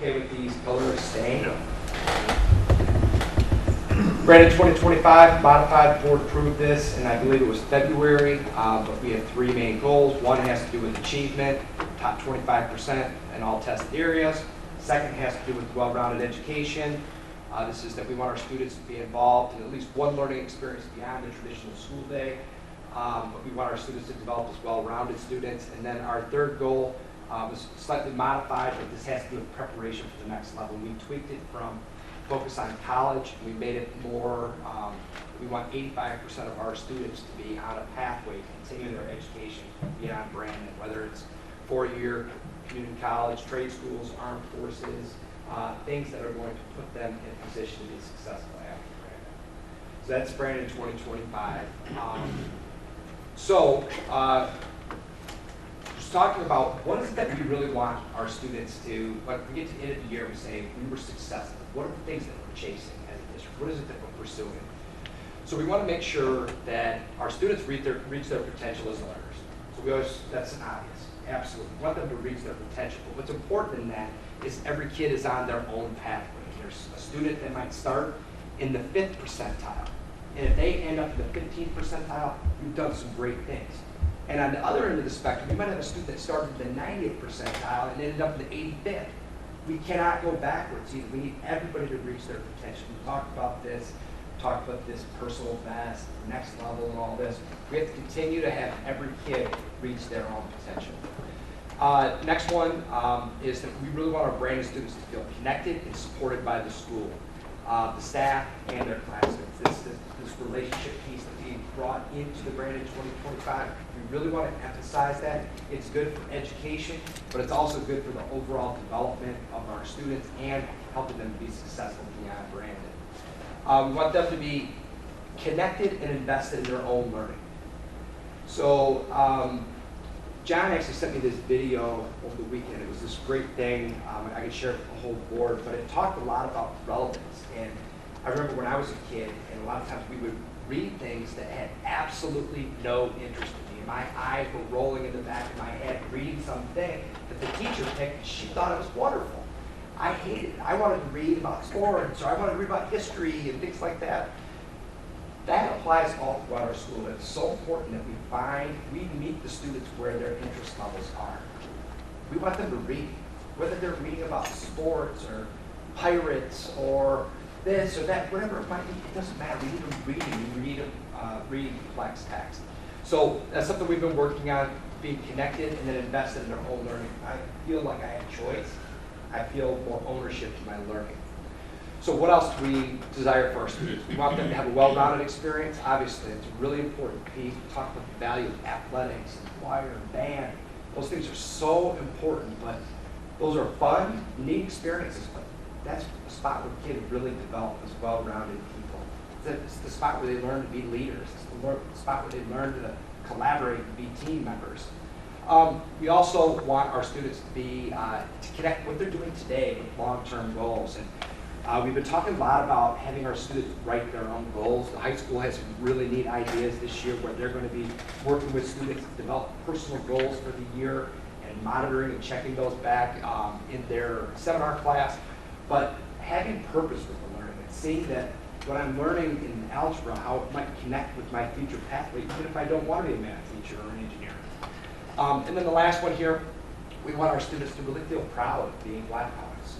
Okay with these colors staying? Brandon 2025 modified, board approved this, and I believe it was February, but we have three main goals. One has to do with achievement, top 25% in all tested areas. Second has to do with well-rounded education. This is that we want our students to be involved in at least one learning experience beyond the traditional school day. But we want our students to develop as well-rounded students. And then our third goal was slightly modified, but this has to do with preparation for the next level. We tweaked it from focus on college. We made it more, we want 85% of our students to be on a pathway to continue their education beyond Brandon, whether it's four-year community college, trade schools, armed forces, things that are going to put them in a position to be successful after Brandon. So that's Brandon 2025. Just talking about what is it that we really want our students to, when we get to the end of the year, we say we were successful. What are the things that we're chasing as a district? What is it that we're pursuing? So we want to make sure that our students reach their potential as learners. So we always, that's an obvious, absolutely. We want them to reach their potential. But what's important in that is every kid is on their own pathway. There's a student that might start in the 5th percentile. And if they end up in the 15th percentile, we've done some great things. And on the other end of the spectrum, we might have a student that started in the 90th percentile and ended up in the 85th. We cannot go backwards either. We need everybody to reach their potential. We talked about this personal best, next level and all this. We have to continue to have every kid reach their own potential. Next one is that we really want our Brandon students to feel connected and supported by the school, the staff, and their classmates. This relationship piece that we brought into the Brandon 2025, we really want to emphasize that. It's good for education, but it's also good for the overall development of our students and helping them be successful beyond Brandon. We want them to be connected and invested in their own learning. So John actually sent me this video over the weekend. It was this great thing. I could share it with the whole board, but it talked a lot about relevance. And I remember when I was a kid, and a lot of times we would read things that had absolutely no interest in me. My eyes were rolling in the back of my head reading something that the teacher picked, and she thought it was wonderful. I hated it. I wanted to read about sports, or I wanted to read about history and things like that. That applies all throughout our school. It's so important that we meet the students where their interest levels are. We want them to read, whether they're reading about sports or pirates or this or that, whatever it might be, it doesn't matter. We need them reading. We need them reading complex text. So that's something we've been working on, being connected and then invested in their own learning. I feel like I have choice. I feel more ownership to my learning. So what else do we desire for our students? We want them to have a well-rounded experience. Obviously, it's a really important piece. We talk about the value of athletics and choir and band. Those things are so important, but those are fun, neat experiences. But that's the spot where kids really develop as well-rounded people. It's the spot where they learn to be leaders. It's the spot where they learn to collaborate and be team members. We also want our students to connect what they're doing today with long-term goals. And we've been talking a lot about having our students write their own goals. The high school has some really neat ideas this year where they're going to be working with students to develop personal goals for the year and monitoring and checking those back in their seminar class. But having purpose with the learning and seeing that what I'm learning in algebra, how it might connect with my future pathway, even if I don't want to be a math teacher or an engineer. And then the last one here, we want our students to really feel proud of being Blackhawks.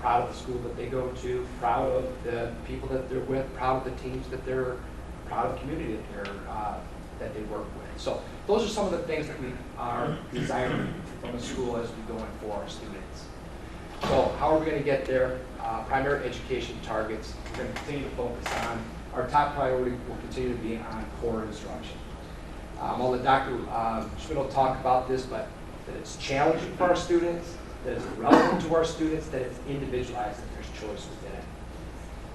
Proud of the school that they go to, proud of the people that they're with, proud of the teams that they're, proud of the community that they work with. So those are some of the things that we are desiring from the school as we go in for our students. So how are we going to get there? Primary education targets. We're going to continue to focus on, our top priority will continue to be on core instruction. I'll let Dr. Schmidt talk about this, but that it's challenging for our students, that it's relevant to our students, that it's individualized, that there's choice within it.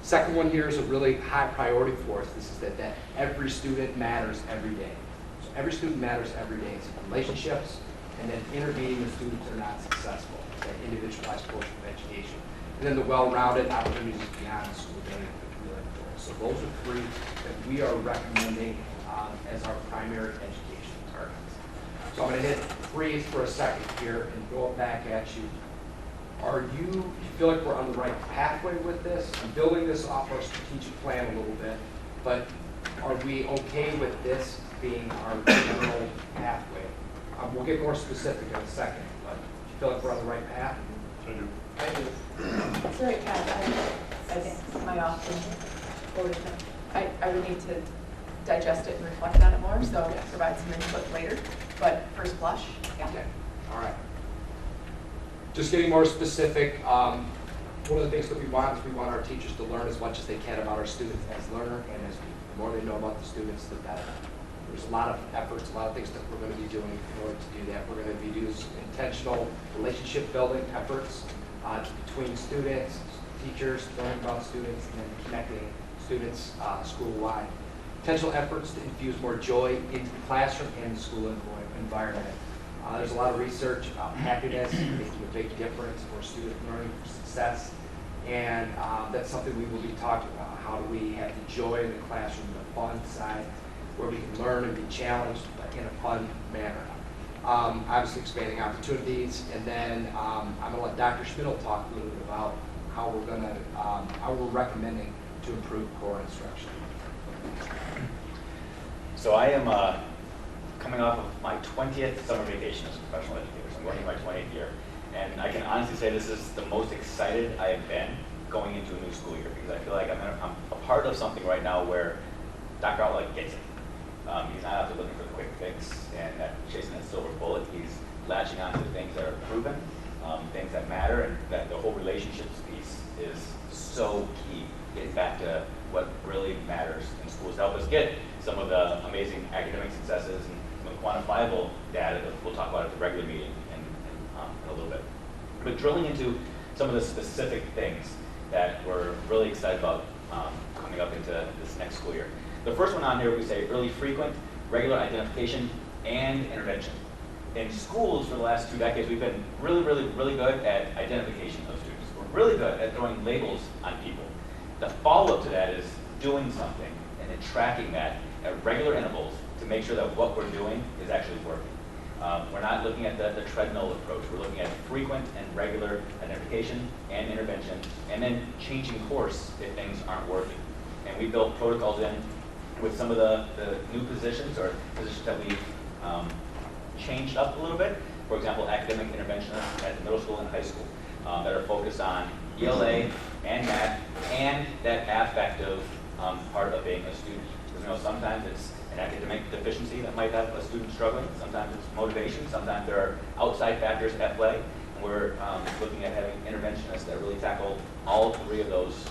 Second one here is a really high priority for us. This is that every student matters every day. So every student matters every day. It's relationships, and then intervening with students that are not successful, that individualized portion of education. And then the well-rounded opportunities beyond the school day is really important. So those are three that we are recommending as our primary education targets. So I'm going to hit freeze for a second here and go back at you. you feel like we're on the right pathway with this? I'm building this off our strategic plan a little bit, but are we okay with this being our general pathway? We'll get more specific in a second, but do you feel like we're on the right path? I do. I do. It's very kind. I think my option, I would need to digest it and reflect on it more, so Yes. provide some input later. But first blush, yeah. Okay, all right. Just getting more specific, one of the things that we want is we want our teachers to learn as much as they can about our students as learner, and as the more they know about the students, the better. There's a lot of efforts, a lot of things that we're going to be doing in order to do that. We're going to be doing intentional relationship building efforts between students, teachers, learning about students, and then connecting students school-wide. Intentional efforts to infuse more joy into the classroom and the school environment. There's a lot of research about happiness making a big difference for student learning, for success, and that's something we will be talking about. How do we have the joy in the classroom, the fun side, where we can learn and be challenged in a fun manner. Obviously expanding opportunities, and then I'm going to let Dr. Schmidl talk a little bit about how we're recommending to improve core instruction. So I am coming off of my 20th summer vacation as a professional educator. So I'm going into my 20th year. And I can honestly say this is the most excited I have been going into a new school year, because I feel like I'm a part of something right now where Dr. Outlaw gets it. He's not out there looking for the quick fix and chasing that silver bullet. He's latching on to the things that are proven, things that matter, and that the whole relationships piece is so key. Getting back to what really matters in schools to help us get some of the amazing academic successes and some of the quantifiable data that we'll talk about at the regular meeting in a little bit. But drilling into some of the specific things that we're really excited about coming up into this next school year. The first one on here, we say early frequent, regular identification, and intervention. In schools for the last 2 decades, we've been really good at identification of students. We're really good at throwing labels on people. The follow-up to that is doing something and then tracking that at regular intervals to make sure that what we're doing is actually working. We're not looking at the treadmill approach. We're looking at frequent and regular identification and intervention, and then changing course if things aren't working. And we built protocols in with some of the new positions or positions that we've changed up a little bit. For example, academic interventionists at the middle school and high school that are focused on ELA and math and that affective part of being a student. Because sometimes it's an academic deficiency that might have a student struggling. Sometimes it's motivation. Sometimes there are outside factors at play. And we're looking at having interventionists that really tackle all 3 of those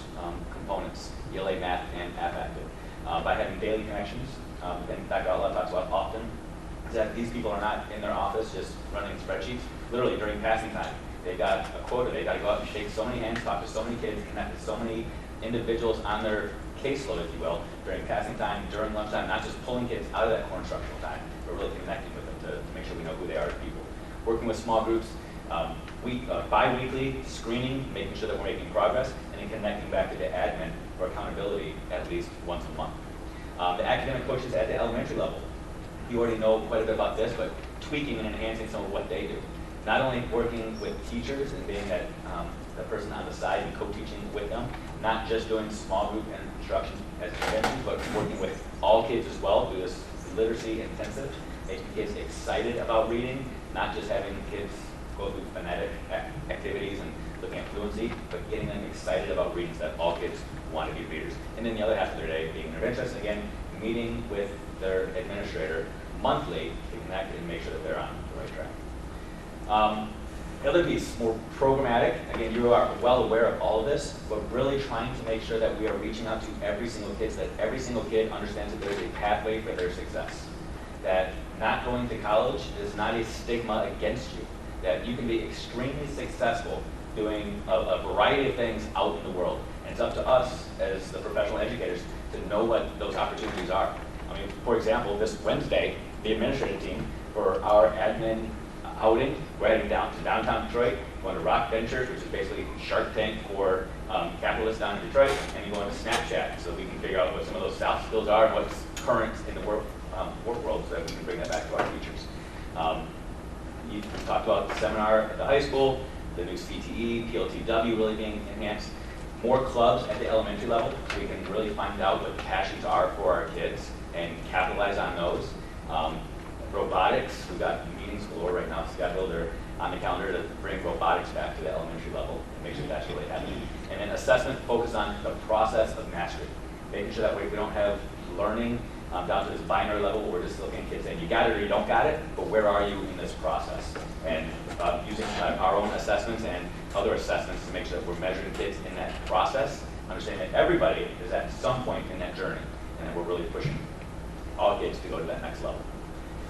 components, ELA, math, and affective. By having daily connections, and Dr. Outlaw talks about often, is that these people are not in their office just running spreadsheets. Literally during passing time, they got a quota. They got to go out and shake so many hands, talk to so many kids, connect with so many individuals on their caseload, if you will, during passing time, during lunchtime, not just pulling kids out of that core instructional time, but really connecting with them to make sure we know who they are as people. Working with small groups, bi-weekly screening, making sure that we're making progress, and then connecting back to the admin for accountability at least once a month. The academic coaches at the elementary level, you already know quite a bit about this, but tweaking and enhancing some of what they do. Not only working with teachers and being that the person on the side and co-teaching with them, not just doing small group and instruction as interventions, but working with all kids as well through this literacy intensive, making kids excited about reading, not just having kids go through phonetic activities and looking at fluency, but getting them excited about reading so that all kids want to be readers. And then the other half of their day being interventionists, again, meeting with their administrator monthly to connect and make sure that they're on the right track. The other piece, more programmatic, again, you are well aware of all of this, but really trying to make sure that we are reaching out to every single kid so that every single kid understands that there's a pathway for their success. That not going to college is not a stigma against you. That you can be extremely successful doing a variety of things out in the world. And it's up to us as the professional educators to know what those opportunities are. I mean, for example, this Wednesday, the administrative team for our admin outing, we're heading down to downtown Detroit, going to Rock Ventures, which is basically Shark Tank for capitalists down in Detroit, and you go into Snapchat so we can figure out what some of those soft skills are and what's current in the work world so that we can bring that back to our teachers. You talked about the seminar at the high school. the new CTE, PLTW really being enhanced, more clubs at the elementary level, so we can really find out what the passions are for our kids and capitalize on those. Robotics, we've got meetings galore right now scheduled or on the calendar to bring robotics back to the elementary level and make sure that's really happening. And then assessment focused on the process of mastery, making sure that way we don't have learning down to this binary level where we're just looking at kids saying you got it or you don't got it, but where are you in this process? And using our own assessments and other assessments to make sure that we're measuring kids in that process, understanding that everybody is at some point in that journey, and that we're really pushing all kids to go to that next level.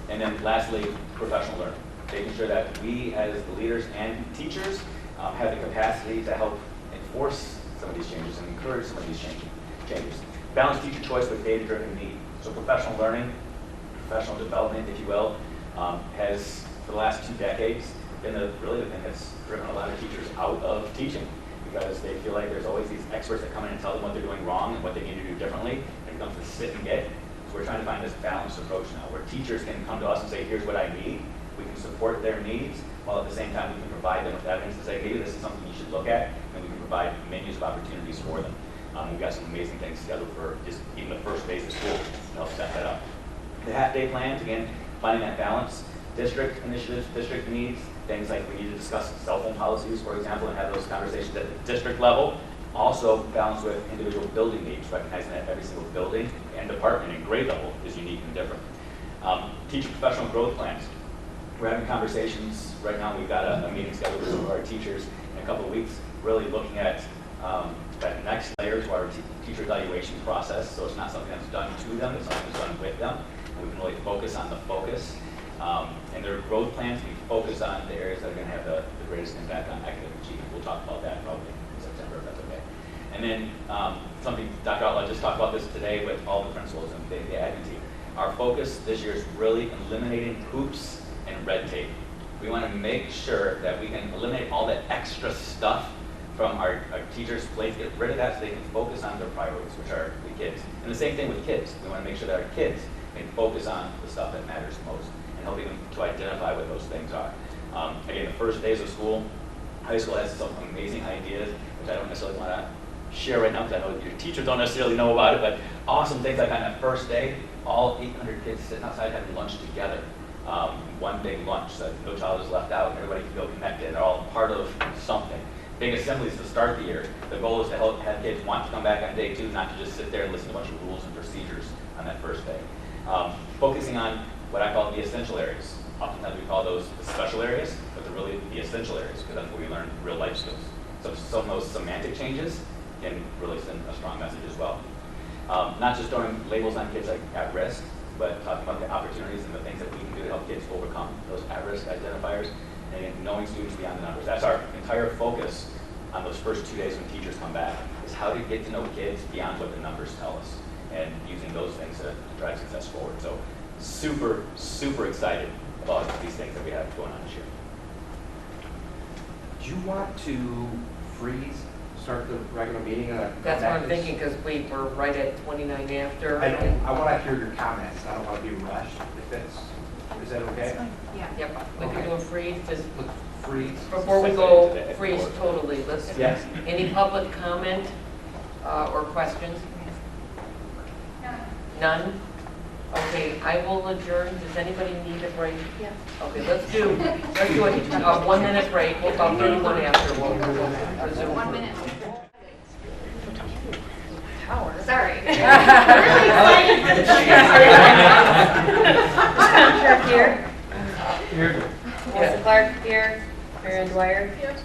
And then lastly, professional learning, making sure that we as the leaders and teachers have the capacity to help enforce some of these changes and encourage some of these changes. Balance teacher choice with data-driven need. So professional learning, professional development, if you will, has, for the last 2 decades, been really the thing that's driven a lot of teachers out of teaching, because they feel like there's always these experts that come in and tell them what they're doing wrong and what they need to do differently. It comes to sit and get. So we're trying to find this balanced approach now, where teachers can come to us and say, here's what I need. We can support their needs, while at the same time we can provide them with evidence to say, maybe this is something you should look at, and we can provide menus of opportunities for them. We've got some amazing things scheduled for just even the first days of school to help set that up. The half-day plans, again, finding that balance. District initiatives, district needs, things like we need to discuss cell phone policies, for example, and have those conversations at the district level. Also balanced with individual building needs, recognizing that every single building and department and grade level is unique and different. Teacher professional growth plans. We're having conversations right now. We've got a meeting scheduled with some of our teachers in a couple of weeks, really looking at that next layer to our teacher evaluation process. So it's not something that's done to them, it's something that's done with them. And we can really focus on the focus. And their growth plans, we focus on the areas that are going to have the greatest impact on academic achievement. We'll talk about that probably in September, if that's okay. And then something Dr. Outlaw just talked about this today with all the principals and the admin team. Our focus this year is really eliminating hoops and red tape. We want to make sure that we can eliminate all that extra stuff from our teachers' plates, get rid of that so they can focus on their priorities, which are the kids. And the same thing with kids. We want to make sure that our kids can focus on the stuff that matters most and helping them to identify what those things are. Again, the first days of school, high school has some amazing ideas, which I don't necessarily want to share right now because I know your teachers don't necessarily know about it, but awesome things like on that first day, all 800 kids sitting outside having lunch together. One big lunch so that no child is left out and everybody can feel connected. They're all part of something. Big assemblies to start the year. The goal is to help have kids want to come back on day 2, not to just sit there and listen to a bunch of rules and procedures on that first day. Focusing on what I call the essential areas. Oftentimes we call those the special areas, but they're really the essential areas because that's where we learn real life skills. So some of those semantic changes can really send a strong message as well. Not just throwing labels on kids like at risk, but talking about the opportunities and the things that we can do to help kids overcome those at-risk identifiers, and again, knowing students beyond the numbers. That's our entire focus on those first 2 days when teachers come back, is how to get to know kids beyond what the numbers tell us, and using those things to drive success forward. So super, super excited about these things that we have going on this year. Do you want to start the regular meeting? That's what I'm thinking, because we were right at 29 after. I want to hear your comments. I don't want to be rushed. Is that okay? Yeah. Yep, we Okay. can do a freeze, just Freeze. before we go freeze totally, let's, Yes. any public comment or questions? None? Okay, I will adjourn. Does anybody need a break? Yeah. Okay, let's do a 1 minute break. We'll about 31 after. We'll resume. 1 minute. Tower. Sorry. Sure, here. Melissa Clark here. Marion Dwyer. Here.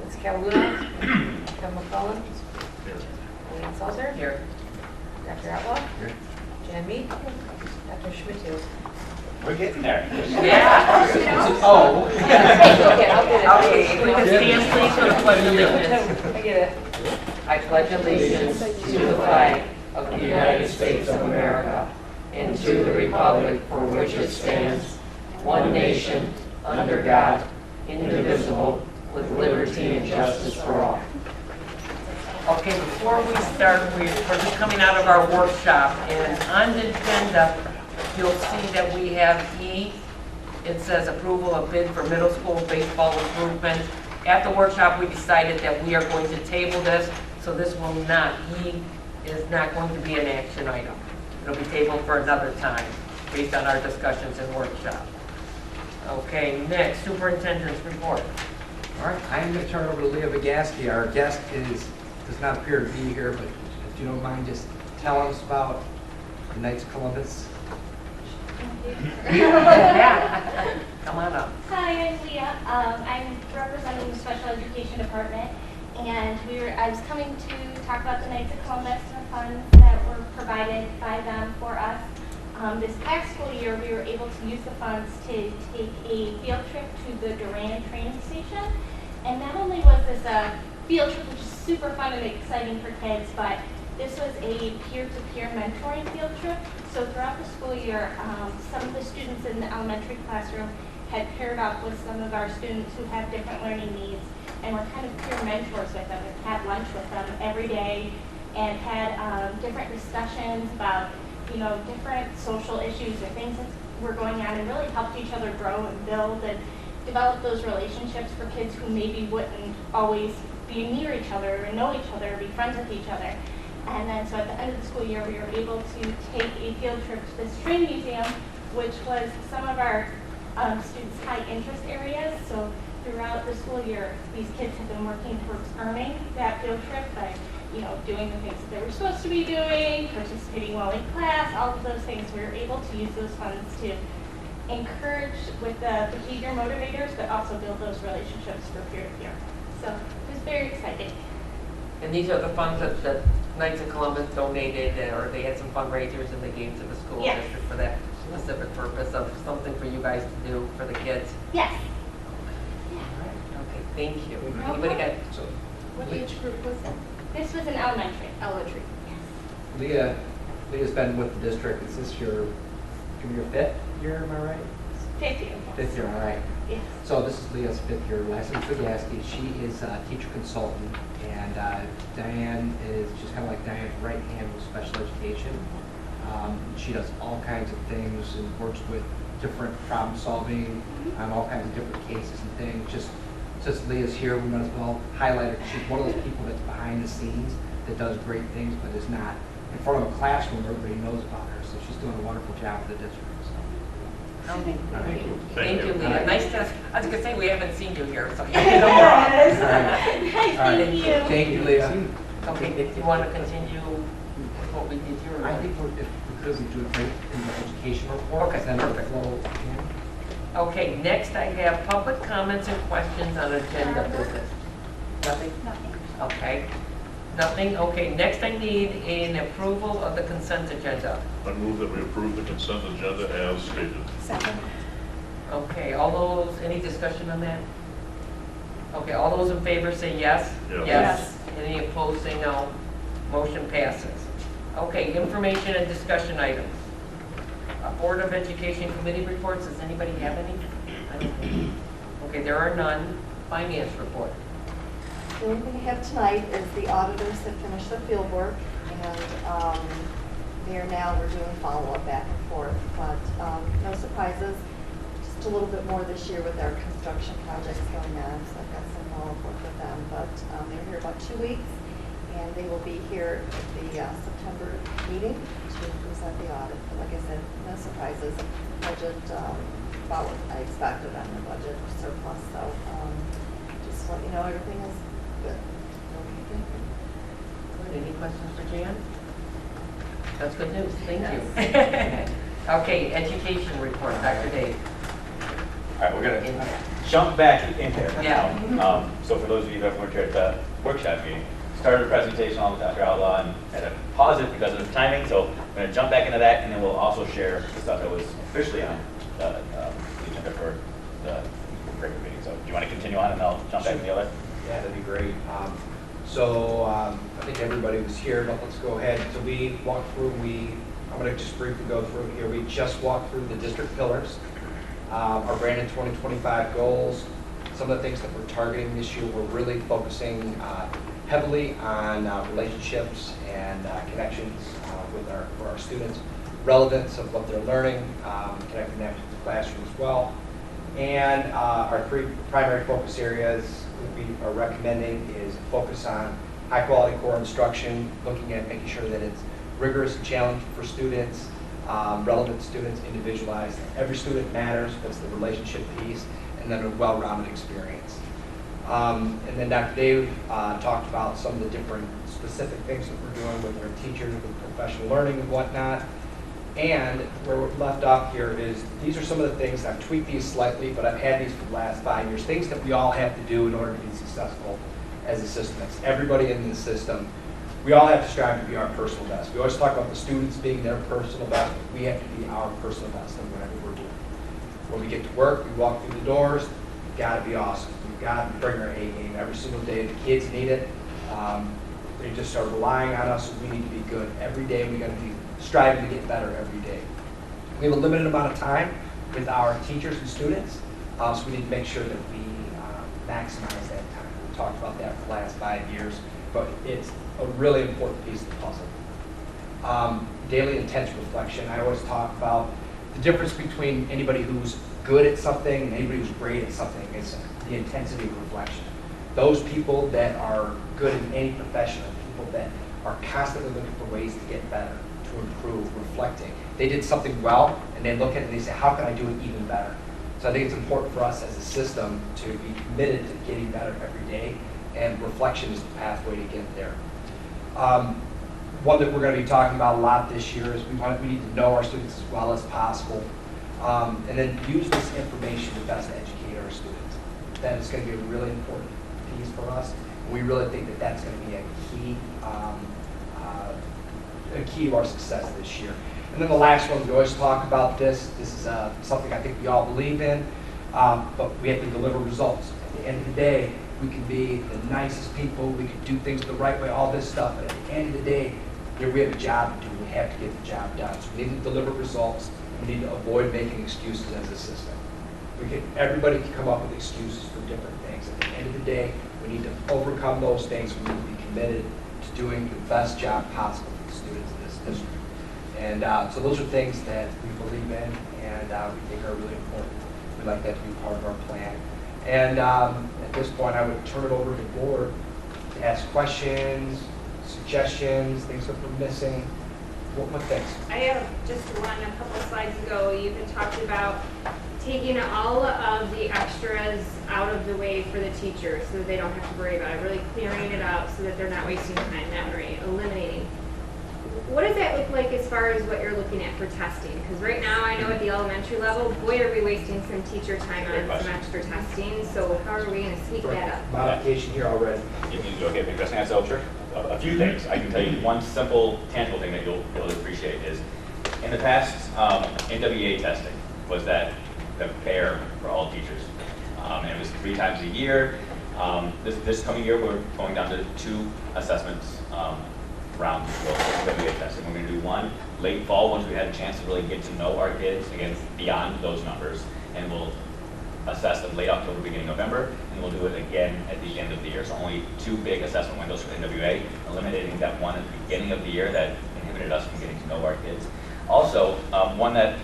Ms. Cavalluna. Kevin McCullough. Wayne Salter. Here. Dr. Outlaw. Jan Mead. Dr. Schmidt. We're getting there. Yeah. Oh. Okay, I'll get it. Okay, if we can stand please for the pledge of allegiance. I get it. I pledge allegiance to the flag of the United States of America and to the republic for which it stands, one nation, under God, indivisible, with liberty and justice for all. Okay, before we start, we're just coming out of our workshop, and on the agenda, you'll see that we have E. It says approval of bid for middle school baseball improvement. at the workshop, we decided that we are going to table this, so this will not, is not going to be an action item. It'll be tabled for another time, based on our discussions in workshop. Okay, next, superintendent's report. All right, I'm going to turn it over to Leah Vigaski. Our guest does not appear to be here, but if you don't mind just telling us about the Knights of Columbus. Yeah. Come on up. Hi, I'm Leah. I'm representing the special education department, and I was coming to talk about the Knights of Columbus and the funds that were provided by them for us. This past school year, we were able to use the funds to take a field trip to the Durand training station, and not only was this a field trip, which is super fun and exciting for kids, but this was a peer-to-peer mentoring field trip. So throughout the school year, some of the students in the elementary classroom had paired up with some of our students who have different learning needs, and were kind of peer mentors with them, and had lunch with them every day, and had different discussions about, you know, different social issues or things that were going on, and really helped each other grow and build and develop those relationships for kids who maybe wouldn't always be near each other or know each other or be friends with each other. And then so at the end of the school year, we were able to take a field trip to this train museum, which was some of our students' high interest areas. So throughout the school year, these kids have been working towards earning that field trip by, you know, doing the things that they were supposed to be doing, participating well in class, all of those things. We were able to use those funds to encourage with the behavior motivators, but also build those relationships for peer-to-peer. So it was very exciting. And these are the funds that Knights of Columbus donated, or they had some fundraisers and they gave to the school Yes. district for that specific purpose of something for you guys to do for the kids. Yes. Okay, thank you. Anybody got? What age group was it? This was an elementary. Elementary. Leah's been with the district. Is this your fifth year, am I right? Fifth year. Fifth year, all right. Yes. So this is Leah's fifth year. Last name's Vigaski. She is a teacher consultant, and Diane is just kind of like Diane's right hand with special education. She does all kinds of things and works with different problem solving on all kinds of different cases and things. Just since Leah's here, we might as well highlight her. She's one of those people that's behind the scenes that does great things, but is not in front of a classroom where everybody knows about her. So she's doing a wonderful job with the district. So. Thank you, Leah. Nice to, I was gonna say, we haven't seen you here, so. Yes. All right. Nice, All right. thank you. Thank you, Leah. Okay, if you want to continue with what we did here. I think if we could, we do a break in the education report. Okay, then it'll perfect. flow in. Okay, next I have public comments and questions on agenda business. Nothing? Nothing. Okay. Nothing? Okay, next I need an approval of the consent agenda. I move that we approve the consent agenda as stated. Second. Okay, all those, any discussion on that? Okay, all those in favor say yes? Yes. Yes. Any opposed say no. Motion passes. Okay, information and discussion items. Board of Education Committee reports, does anybody have any? I don't think. Okay, there are none. Finance report. The only thing I have tonight is the auditors have finished their field work, and we're doing follow-up back and forth, but no surprises. Just a little bit more this year with our construction projects going on, so I've got some follow-up work with them, but they're here about 2 weeks, and they will be here at the September meeting to present the audit. But like I said, no surprises. Budget, about what I expected on the budget surplus, so just let you know everything is good. Any questions for Jan? That's good news, thank you. Okay, education report, Dr. Dave. All right, we're gonna jump back in here. Yeah. So for those of you that weren't here at the workshop meeting, started a presentation on with Dr. Outlaw and had to pause it because of the timing, so I'm gonna jump back into that, and then we'll also share the stuff that was officially on the agenda for the regular meeting. So do you want to continue on, and I'll jump back to the other? Yeah, that'd be great. I think everybody was here, but let's go ahead. So we walked through, I'm going to just briefly go through here. We just walked through the district pillars, our Brandon 2025 goals, some of the things that we're targeting this year. We're really focusing heavily on relationships and connections for our students, relevance of what they're learning, connecting that to the classroom as well. And our three primary focus areas, that we are recommending is focus on high-quality core instruction, looking at making sure that it's rigorous and challenging for students, relevant to students, individualized. Every student matters, that's the relationship piece, and then a well-rounded experience. And then Dr. Dave talked about some of the different specific things that we're doing with our teachers, with professional learning and whatnot. And where we're left off here is, these are some of the things, I've tweaked these slightly, but I've had these for the last 5 years, things that we all have to do in order to be successful as a system. It's everybody in the system. We all have to strive to be our personal best. We always talk about the students being their personal best, but we have to be our personal best in whatever we're doing. When we get to work, we walk through the doors, we've got to be awesome. We've got to bring our A game every single day. The kids need it. They just are relying on us, and we need to be good. Every day we got to be striving to get better every day. We have a limited amount of time with our teachers and students, so we need to make sure that we maximize that time. We talked about that for the last 5 years, but it's a really important piece of the puzzle. Daily intense reflection. I always talk about the difference between anybody who's good at something and anybody who's great at something is the intensity of reflection. Those people that are good in any profession are people that are constantly looking for ways to get better, to improve, reflecting. They did something well, and they look at it and they say, how can I do it even better? So I think it's important for us as a system to be committed to getting better every day, and reflection is the pathway to get there. One that we're going to be talking about a lot this year is we need to know our students as well as possible, and then use this information to best educate our students. That is going to be a really important piece for us. We really think that that's going to be a key of our success this year. And then the last one, we always talk about this. This is something I think we all believe in, but we have to deliver results. At the end of the day, we can be the nicest people, we can do things the right way, all this stuff, but at the end of the day, we have a job to do. We have to get the job done. So we need to deliver results. We need to avoid making excuses as a system. Everybody can come up with excuses for different things. At the end of the day, we need to overcome those things. We need to be committed to doing the best job possible for the students in this district. And so those are things that we believe in and we think are really important. We'd like that to be part of our plan. And at this point, I would turn it over to the board to ask questions, suggestions, things that we're missing. What things? I have just one. A couple slides ago, you had talked about taking all of the extras out of the way for the teachers so that they don't have to worry about it, really clearing it out so that they're not wasting time that way, eliminating. What does that look like as far as what you're looking at for testing? Because right now, I know at the elementary level, boy, are we wasting some teacher time on some extra testing. So how are we going to sneak that up? Modification here already. You need to get addressing that, so sure. A few things. I can tell you one simple, tangible thing that you'll appreciate is, in the past, NWEA testing was the fair for all teachers. And it was 3 times a year. This coming year, we're going down to 2 assessments rounds of NWEA testing. We're going to do one late fall once we had a chance to really get to know our kids, again, beyond those numbers. And we'll assess them late October, beginning November, and we'll do it again at the end of the year. So only 2 big assessment windows for NWA, eliminating that one at the beginning of the year that inhibited us from getting to know our kids. Also, one that,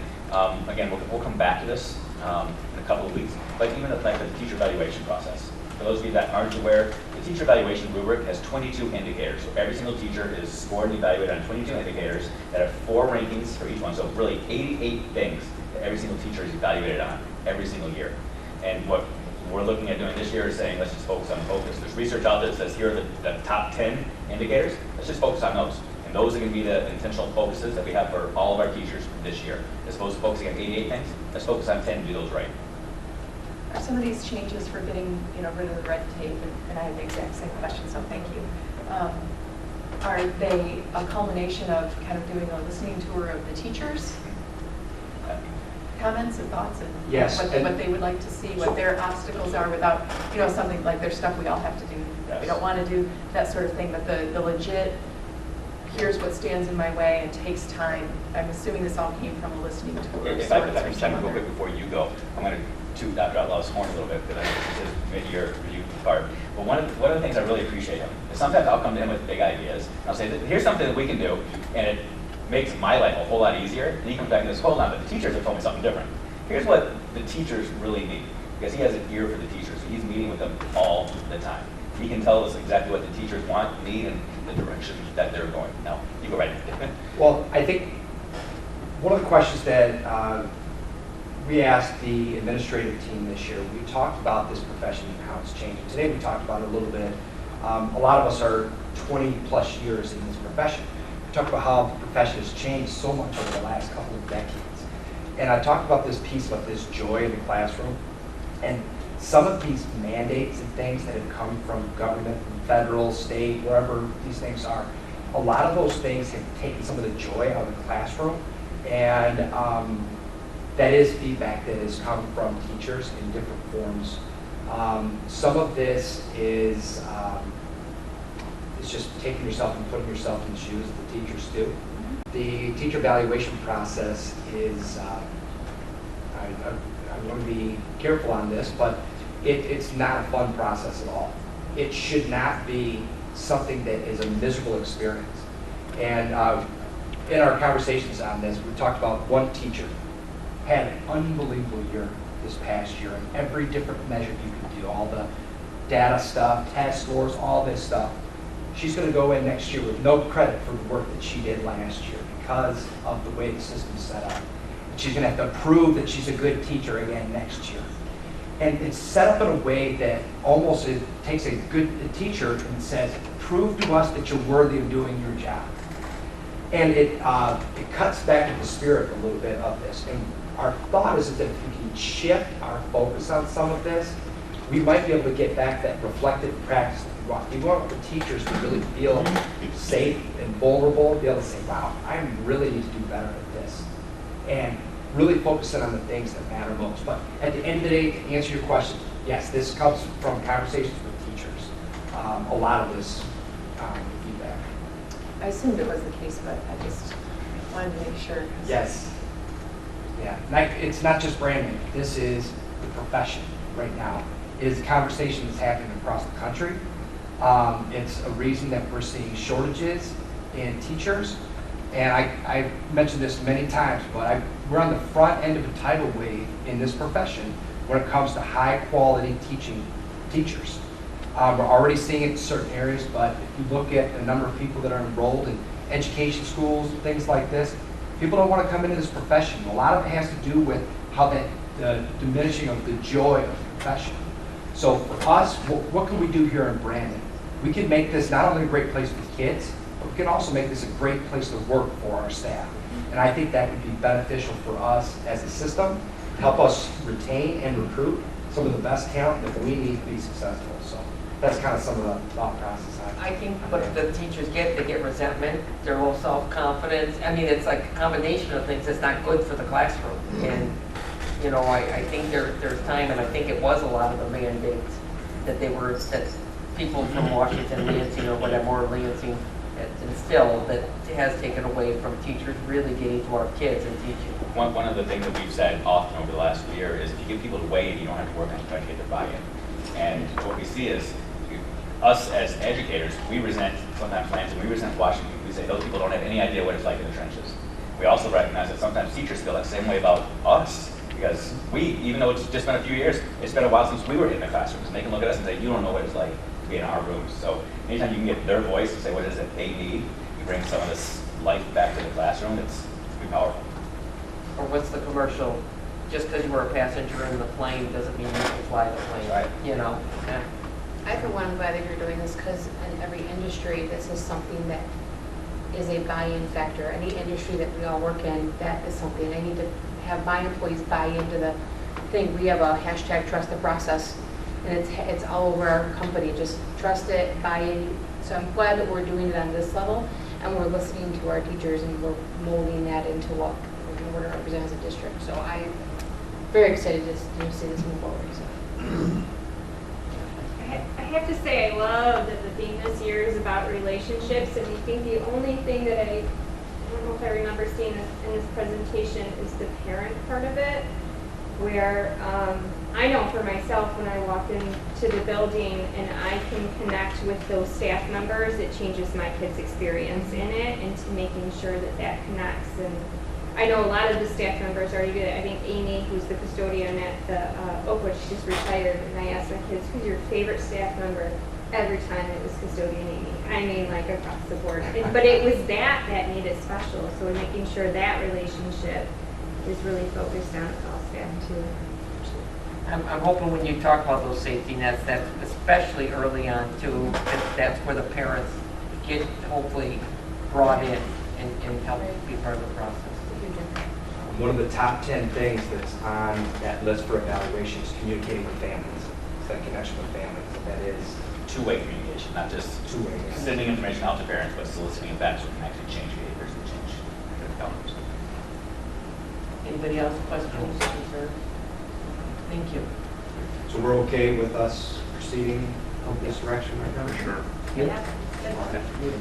again, we'll come back to this in a couple of weeks, but even the fact that the teacher evaluation process. For those of you that aren't aware, the teacher evaluation rubric has 22 indicators. So every single teacher is scored and evaluated on 22 indicators that have 4 rankings for each one. So really 88 things that every single teacher is evaluated on every single year. And what we're looking at doing this year is saying, let's just focus on focus. There's research out there that says here are the top 10 indicators. Let's just focus on those. And those are going to be the intentional focuses that we have for all of our teachers this year. As opposed to focusing on 88 things, let's focus on 10 and do those right. Are some of these changes for getting rid of the red tape, and I have the exact same question, so thank you. Are they a culmination of kind of doing a listening tour of the teachers? Comments and thoughts and Yes, what they would like to see, what their obstacles are without, something like there's stuff we all have to do. Yes. We don't want to do that sort of thing, but the legit, here's what stands in my way and takes time. I'm assuming this all came from a listening tour. If I can step in real quick before you go, I'm going to toot Dr. Outlaw's horn a little bit because I think this is mid-year review part. But one of the things I really appreciate him is sometimes I'll come to him with big ideas. And I'll say, here's something that we can do, and it makes my life a whole lot easier. And he comes back and says, hold on, but the teachers have told me something different. Here's what the teachers really need, because he has an ear for the teachers. He's meeting with them all the time. He can tell us exactly what the teachers want, need, and the direction that they're going. Now, you go right ahead. Well, I think one of the questions that we asked the administrative team this year, we talked about this profession and how it's changing. Today we talked about it a little bit. A lot of us are 20 plus years in this profession. We talked about how the profession has changed so much over the last couple of decades. And I talked about this piece about this joy in the classroom. And some of these mandates and things that have come from government, from federal, state, wherever these things are, a lot of those things have taken some of the joy out of the classroom. And that is feedback that has come from teachers in different forms. Some of this is just taking yourself and putting yourself in the shoes of the teachers do. The teacher evaluation process is, I want to be careful on this, but it's not a fun process at all. It should not be something that is a miserable experience. And in our conversations on this, we talked about one teacher had an unbelievable year this past year in every different measure you could do, all the data stuff, test scores, all this stuff. She's going to go in next year with no credit for the work that she did last year because of the way the system's set up. She's going to have to prove that she's a good teacher again next year. And it's set up in a way that almost it takes a good teacher and says, prove to us that you're worthy of doing your job. And it cuts back to the spirit a little bit of this. And our thought is that if we can shift our focus on some of this, we might be able to get back that reflective practice that we want. We want the teachers to really feel safe and vulnerable, be able to say, wow, I really need to do better at this. And really focusing on the things that matter most. But at the end of the day, to answer your question, yes, this comes from conversations with teachers. A lot of this feedback. I assumed it was the case, but I just wanted to make sure. Yes. Yeah. It's not just branding. This is the profession right now. It is a conversation that's happening across the country. It's a reason that we're seeing shortages in teachers. And I mentioned this many times, but we're on the front end of a tidal wave in this profession when it comes to high quality teachers. We're already seeing it in certain areas, but if you look at the number of people that are enrolled in education schools, things like this, people don't want to come into this profession. A lot of it has to do with how the diminishing of the joy of the profession. So for us, what can we do here in Brandon? We can make this not only a great place for kids, but we can also make this a great place to work for our staff. And I think that would be beneficial for us as a system, help us retain and recruit some of the best talent that we need to be successful. So that's kind of some of the thought process. I think what the teachers get, they get resentment, their low self-confidence. I mean, it's like a combination of things that's not good for the classroom. And, you know, I think there's time, and I think it was a lot of the mandates that people from Washington, Lansing, or whatever, or Lansing, instilled that has taken away from teachers really getting to our kids and teaching. One of the things that we've said often over the last year is if you give people a wave, you don't have to work on trying to get their buy-in. And what we see is us as educators, we resent sometimes Lansing, we resent Washington. We say those people don't have any idea what it's like in the trenches. We also recognize that sometimes teachers feel that same way about us because even though it's just been a few years, it's been a while since we were in the classrooms, and they can look at us and say, you don't know what it's like to be in our rooms. So anytime you can get their voice and say what it is that they need, you bring some of this life back to the classroom, it's pretty powerful. Or what's the commercial? Just because you were a passenger in the plane doesn't mean you can fly the plane. Right. You know? Yeah. I, for one, am glad that you're doing this because in every industry, this is something that is a buy-in factor. Any industry that we all work in, that is something. I need to have my employees buy into the thing. We have a hashtag trust the process, and it's all over our company. Just trust it, buy in. So I'm glad that we're doing it on this level, and we're listening to our teachers, and we're molding that into what we're going to represent as a district. So I'm very excited to see this move forward. So. I have to say I love that the theme this year is about relationships, and I think the only thing that I don't know if I remember seeing in this presentation is the parent part of it, where I know for myself when I walk into the building and I can connect with those staff members, it changes my kids' experience in it and to making sure that that connects. And I know a lot of the staff members already do it. I think Amy, who's the custodian at the Oakwood, she just retired, and I asked my kids, who's your favorite staff member? Every time it was custodian Amy. I mean, like across the board. But it was that made it special. So making sure that relationship is really focused on all staff too. I'm hoping when you talk about those safety nets, that's especially early on too, that's where the parents get hopefully brought in and help be part of the process. One of the top 10 things that's on that list for evaluation is communicating with families. It's that connection with families. That is Two-way communication, not just two-way. sending information out to parents, but soliciting it back so we can actually change behaviors and change outcomes. Anybody else, questions, concerns? Thank you. So we're okay with us proceeding in this direction right now? Sure. Yeah.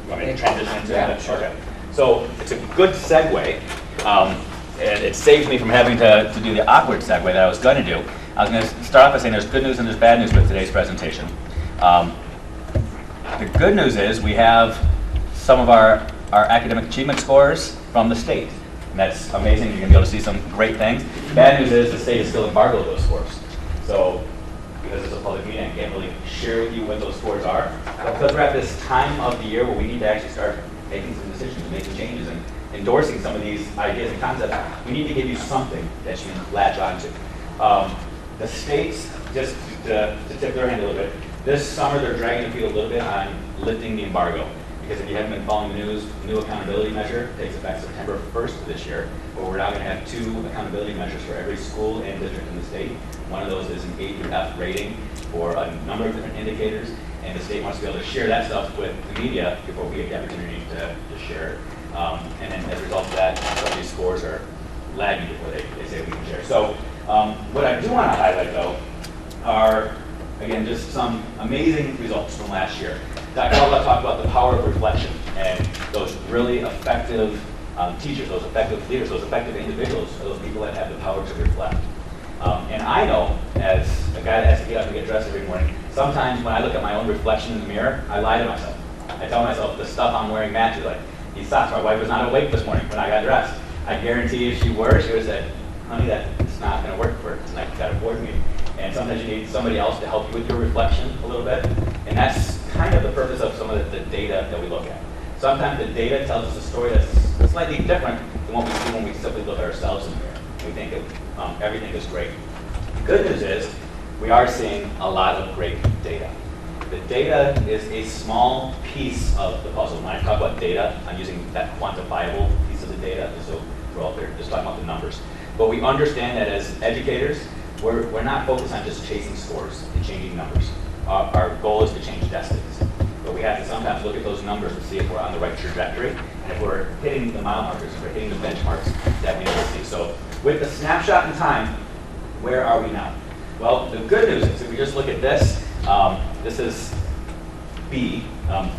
Want me to transition into that? Okay. So it's a good segue, and it saves me from having to do the awkward segue that I was going to do. I was going to start off by saying there's good news and there's bad news with today's presentation. The good news is we have some of our academic achievement scores from the state. And that's amazing. You're going to be able to see some great things. Bad news is the state is still embargoed those scores. So because it's a public meeting, I can't really share with you what those scores are. But because we're at this time of the year where we need to actually start making some decisions and making changes and endorsing some of these ideas and concepts, we need to give you something that you can latch onto. The states, just to tip their hand a little bit, this summer they're dragging their feet a little bit on lifting the embargo. Because if you haven't been following the news, the new accountability measure takes effect September 1st of this year, where we're now going to have 2 accountability measures for every school and district in the state. One of those is an A through F rating for a number of different indicators, and the state wants to be able to share that stuff with the media before we get the opportunity to share it. And then as a result of that, some of these scores are lagging before they say we can share. So what I do want to highlight, though, are, again, just some amazing results from last year. Dr. Alba talked about the power of reflection and those really effective teachers, those effective leaders, those effective individuals are those people that have the power to reflect. And I know, as a guy that has to get up and get dressed every morning, sometimes when I look at my own reflection in the mirror, I lie to myself. I tell myself the stuff I'm wearing matches. Like, these socks, my wife was not awake this morning when I got dressed. I guarantee if she were, she would have said, honey, that's not going to work for tonight. We've got a board meeting. And sometimes you need somebody else to help you with your reflection a little bit. And that's kind of the purpose of some of the data that we look at. Sometimes the data tells us a story that's slightly different than what we see when we simply look at ourselves in the mirror. We think everything is great. The good news is we are seeing a lot of great data. The data is a small piece of the puzzle. When I talk about data, I'm using that quantifiable piece of the data, so we're all there just talking about the numbers. But we understand that as educators, we're not focused on just chasing scores and changing numbers. Our goal is to change destinies. But we have to sometimes look at those numbers and see if we're on the right trajectory, and if we're hitting the mile markers, if we're hitting the benchmarks that we need to see. So with the snapshot in time, where are we now? Well, the good news is if we just look at this, this is B,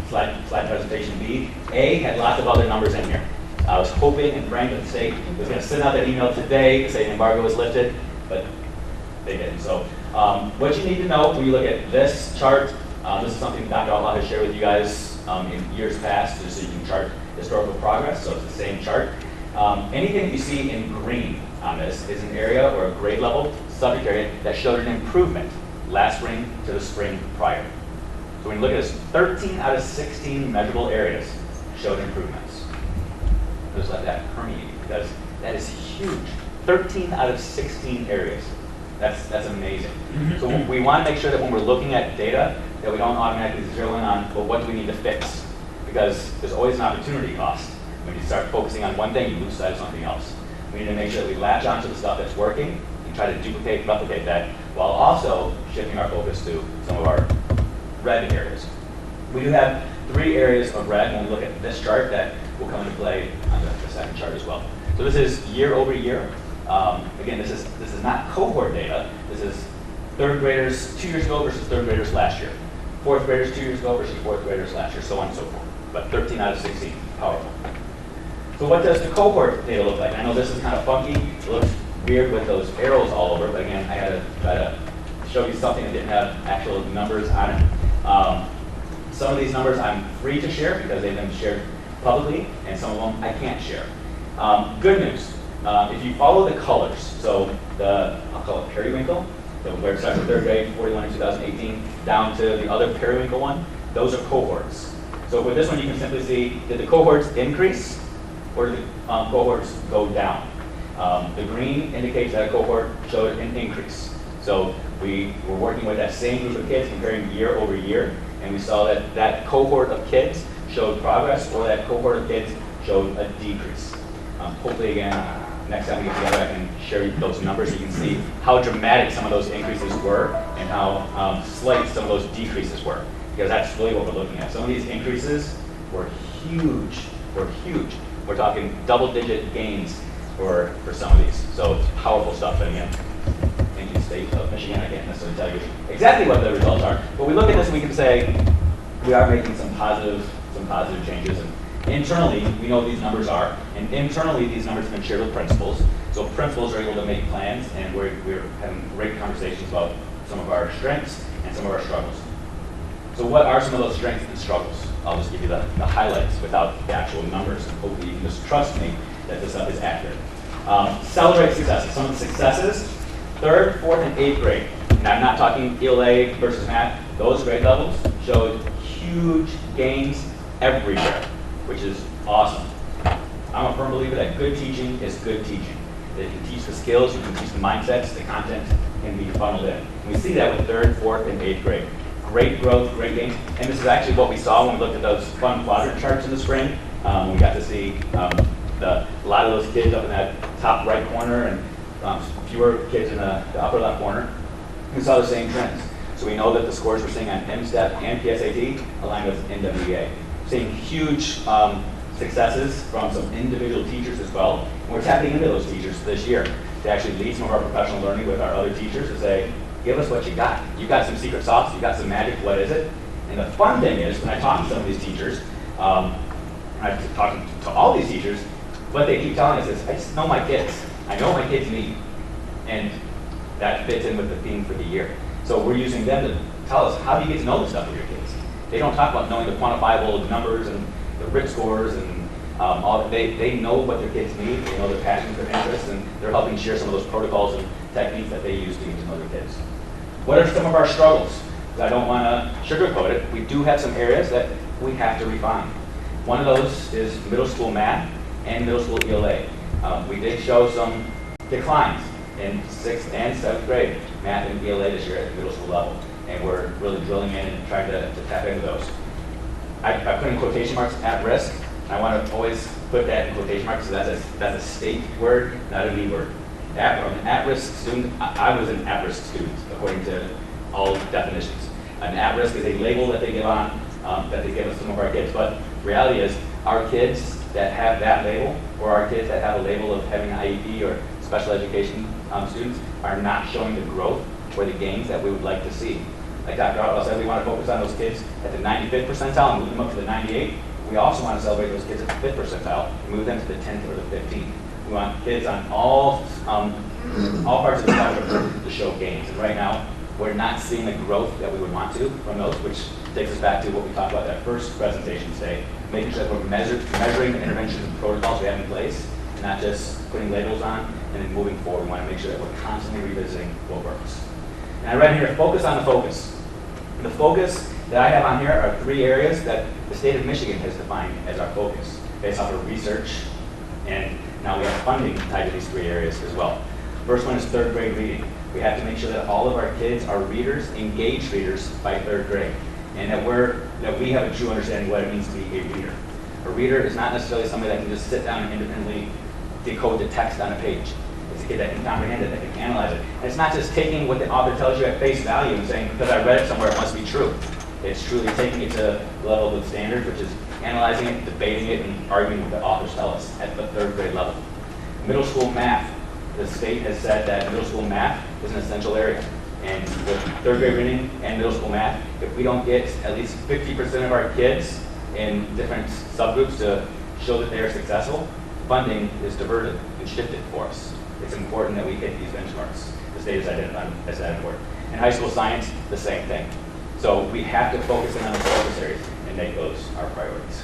slide presentation B. A had lots of other numbers in here. I was hoping and praying that the state was going to send out that email today to say the embargo was lifted, but they didn't. So what you need to know when you look at this chart, this is something Dr. Allah has shared with you guys in years past, just so you can chart historical progress, so it's the same chart. Anything that you see in green on this is an area or a grade level subject area that showed an improvement last spring to the spring prior. So when you look at this, 13 out of 16 measurable areas showed improvements. Just let that permeate, because that is huge. 13 out of 16 areas. That's amazing. So we want to make sure that when we're looking at data, that we don't automatically zero in on, well, what do we need to fix? Because there's always an opportunity cost. When you start focusing on one thing, you lose sight of something else. We need to make sure that we latch onto the stuff that's working and try to duplicate, replicate that, while also shifting our focus to some of our red areas. We do have 3 areas of red when we look at this chart that will come into play on the second chart as well. So this is year over year. Again, this is not cohort data. This is 3rd graders 2 years ago versus 3rd graders last year. 4th graders 2 years ago versus 4th graders last year, so on and so forth. But 13 out of 16, powerful. So what does the cohort data look like? I know this is kind of funky. It looks weird with those arrows all over, but again, I had to try to show you something that didn't have actual numbers on it. Some of these numbers I'm free to share because they've been shared publicly, and some of them I can't share. Good news, if you follow the colors, so I'll call it periwinkle, the where it starts in third grade, 41 in 2018, down to the other periwinkle one, those are cohorts. So with this one, you can simply see, did the cohorts increase or did the cohorts go down? The green indicates that a cohort showed an increase. So we were working with that same group of kids, comparing year over year, and we saw that that cohort of kids showed progress, or that cohort of kids showed a decrease. Hopefully, again, next time we get together, I can share those numbers so you can see how dramatic some of those increases were and how slight some of those decreases were, because that's really what we're looking at. Some of these increases were huge. We're talking double-digit gains for some of these. So it's powerful stuff. And again, thank you, State of Michigan. I can't necessarily tell you exactly what the results are, but we look at this and we can say we are making some positive changes. And internally, we know what these numbers are, and internally these numbers have been shared with principals. So principals are able to make plans, and we're having great conversations about some of our strengths and some of our struggles. So what are some of those strengths and struggles? I'll just give you the highlights without the actual numbers, and hopefully you can just trust me that this stuff is accurate. Celebrate successes. Some of the successes, 3rd, 4th, and 8th grade. Now, I'm not talking ELA versus math. Those grade levels showed huge gains everywhere, which is awesome. I'm a firm believer that good teaching is good teaching. That you can teach the skills, you can teach the mindsets, the content can be funneled in. And we see that with 3rd, 4th, and 8th grade. Great growth, great gains. And this is actually what we saw when we looked at those fun quadrant charts in the spring. We got to see a lot of those kids up in that top right corner and fewer kids in the upper left corner. We saw the same trends. So we know that the scores we're seeing on MSTEP and PSAT align with NWEA. Seeing huge successes from some individual teachers as well. And we're tapping into those teachers this year to actually lead some of our professional learning with our other teachers to say, give us what you got. You got some secret sauce, you got some magic, what is it? And the fun thing is, when I talk to some of these teachers, I've talked to all these teachers, what they keep telling us is, I just know my kids. I know what my kids need. And that fits in with the theme for the year. So we're using them to tell us, how do you get to know the stuff with your kids? They don't talk about knowing the quantifiable numbers and the RIT scores and all that. They know what their kids need, they know their passions, their interests, and they're helping share some of those protocols and techniques that they use to get to know their kids. What are some of our struggles? I don't want to sugarcoat it. We do have some areas that we have to refine. One of those is middle school math and middle school ELA. We did show some declines in 6th and 7th grade math and ELA this year at the middle school level, and we're really drilling in and trying to tap into those. I put in quotation marks at risk. I want to always put that in quotation marks, so that's a state word, not a me word. An at-risk student, I was an at-risk student, according to all definitions. An at-risk is a label that they give on, that they give us some of our kids, but reality is, our kids that have that label, or our kids that have a label of having an IEP or special education students, are not showing the growth or the gains that we would like to see. Like Dr. Otwell said, we want to focus on those kids at the 95th percentile and move them up to the 98th. We also want to celebrate those kids at the 5th percentile and move them to the 10th or the 15th. We want kids on all parts of the spectrum to show gains. And right now, we're not seeing the growth that we would want to from those, which takes us back to what we talked about that first presentation today, making sure that we're measuring the interventions and protocols we have in place, and not just putting labels on and then moving forward. We want to make sure that we're constantly revisiting what works. And I read here, focus on the focus. And the focus that I have on here are 3 areas that the state of Michigan has defined as our focus, based off of research, and now we have funding tied to these 3 areas as well. First one is 3rd grade reading. We have to make sure that all of our kids are readers, engaged readers by 3rd grade, and that we have a true understanding of what it means to be a reader. A reader is not necessarily somebody that can just sit down and independently decode the text on a page. It's a kid that can comprehend it, that can analyze it. And it's not just taking what the author tells you at face value and saying, because I read it somewhere, it must be true. It's truly taking it to the level of standards, which is analyzing it, debating it, and arguing what the authors tell us at the 3rd grade level. Middle school math. The state has said that middle school math is an essential area. And with 3rd grade reading and middle school math, if we don't get at least 50% of our kids in different subgroups to show that they are successful, funding is diverted and shifted for us. It's important that we hit these benchmarks. The state has identified as that important. In high school science, the same thing. So we have to focus in on the focus areas and make those our priorities.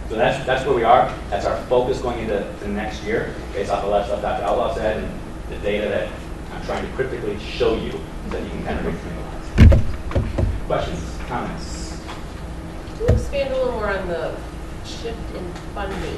So that's where we are. That's our focus going into the next year, based off of that stuff Dr. Outlaw said and the data that I'm trying to cryptically show you so that you can kind of read between the lines. Questions, comments? To expand a little more on the shift in funding.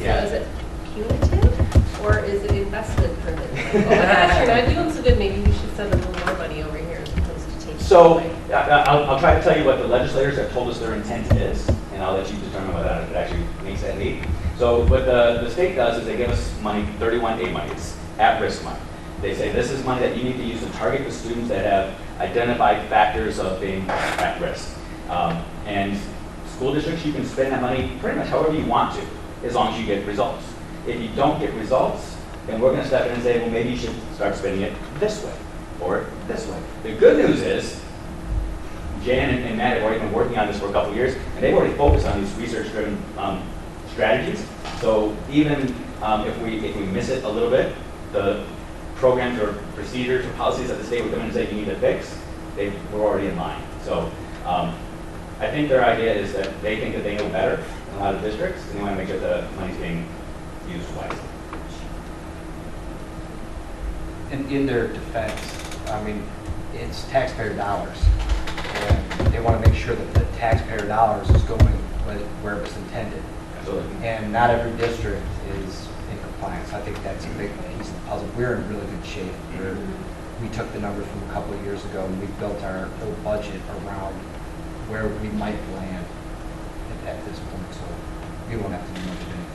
Yeah. So is it punitive or is it investment driven? Like, oh my gosh, you're not doing so good, maybe we should send a little more money over here as opposed to taking it So away. I'll try to tell you what the legislators have told us their intent is, and I'll let you determine whether it actually makes that need. So what the state does is they give us money, 31A money, it's at-risk money. They say this is money that you need to use to target the students that have identified factors of being at risk. And school districts, you can spend that money pretty much however you want to, as long as you get results. If you don't get results, then we're going to step in and say, well, maybe you should start spending it this way or this way. The good news is, Jan and Matt have already been working on this for a couple of years, and they've already focused on these research-driven strategies. So even if we miss it a little bit, the programs or procedures or policies that the state would come in and say you need to fix, we're already in line. So I think their idea is that they think that they know better than a lot of districts, and they want to make sure the money's being used wisely. In their defense, I mean, it's taxpayer dollars. And they want to make sure that the taxpayer dollars is going where it was intended. Absolutely. And not every district is in compliance. I think that's a big piece of the puzzle. We're in really good shape. We took the numbers from a couple of years ago and we built our whole budget around where we might land at this point. So we won't have to do much of anything.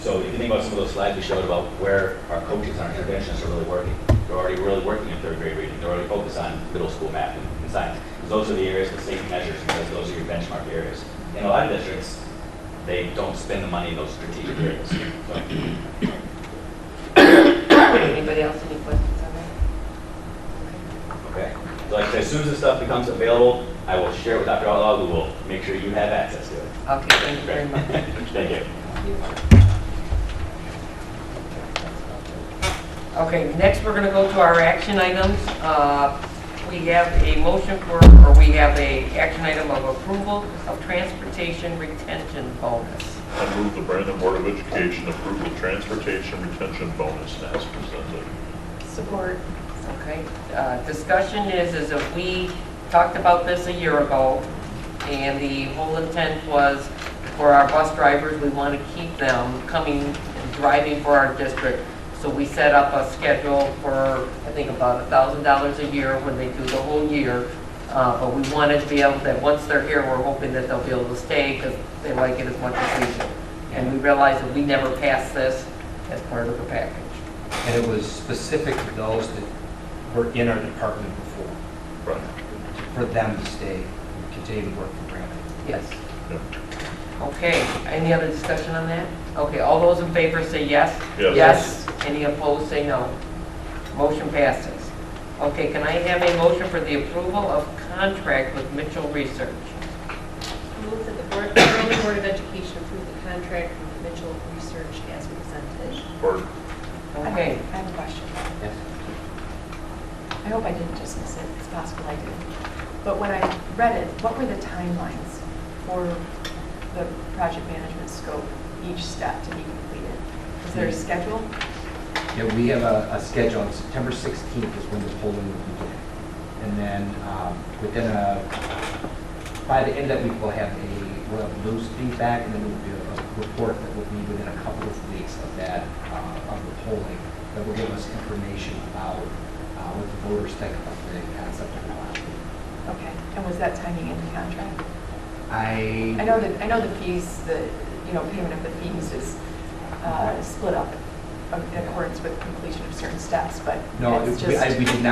So if you think about some of those slides we showed about where our coaches and our interventionists are really working, they're already really working in third grade reading. They're already focused on middle school math and science. Because those are the areas the state measures because those are your benchmark areas. In a lot of districts, they don't spend the money in those strategic areas. So. Anybody else, any questions on that? Okay. So like I said, as soon as this stuff becomes available, I will share it with Dr. Outlaw, who will make sure you have access to it. Okay, thank you very much. Thank you. Okay, next we're going to go to our action items. We have a motion we have a action item of approval of transportation retention bonus. I move the Brandon Board of Education approve the transportation retention bonus as presented. Support. Okay, discussion is if we talked about this a year ago, and the whole intent was for our bus drivers, we want to keep them coming and driving for our district. So we set up a schedule for, I think, about $1,000 a year when they do the whole year. But we wanted to be able that once they're here, we're hoping that they'll be able to stay because they like it as much as we do. And we realized that we never passed this as part of the package. And it was specific to those that were in our department before, Right. for them to stay and continue to work for Brandon. Yes. Yep. Okay, any other discussion on that? Okay, all those in favor say yes? Yes. Yes. Any opposed say no. Motion passes. Okay, can I have a motion for the approval of contract with Mitchell Research? Move that the Brandon Board of Education approve the contract with Mitchell Research as presented. Or Okay, I have a question. Yes. I hope I didn't just miss it. It's possible I did. But when I read it, what were the timelines for the project management scope, each step to be completed? Is there a schedule? Yeah, we have a schedule. On September 16th is when the polling will begin. And then by the end of that week, we'll have loose feedback, and then there will be a report that will be within a couple of weeks of that, of the polling, that will give us information about what the voters think about the concept of the last week. Okay. And was that timing in the contract? I I know the fees, payment of the fees is split up in accordance with completion of certain steps, but No, it's we just. did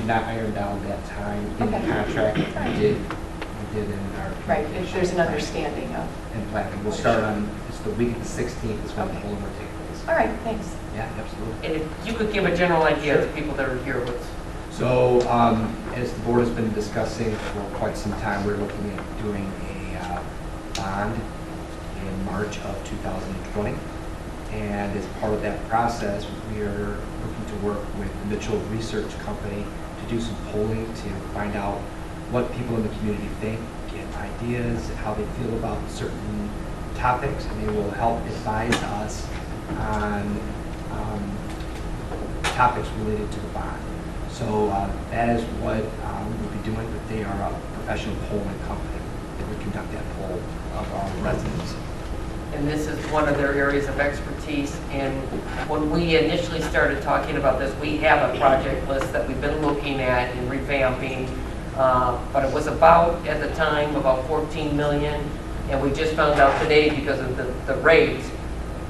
not iron down that time in the Okay. contract. Right. We did in our. Right, there's an understanding of. And planning. We'll start on, it's the week of the 16th is when the Okay. polling will take place. All right, thanks. Yeah, absolutely. and if you could give a general idea to people that are here with, So, as the board has been discussing for quite some time, we're looking at doing a bond in March of 2020. And as part of that process, we are looking to work with the Mitchell Research Company to do some polling to find out what people in the community think, get ideas, how they feel about certain topics, and they will help advise us on topics related to the bond. So that is what we will be doing, but they are a professional polling company that would conduct that poll of our residents. And this is one of their areas of expertise. And when we initially started talking about this, we have a project list that we've been looking at and revamping. But it was about, at the time, about 14 million. And we just found out today, because of the rate,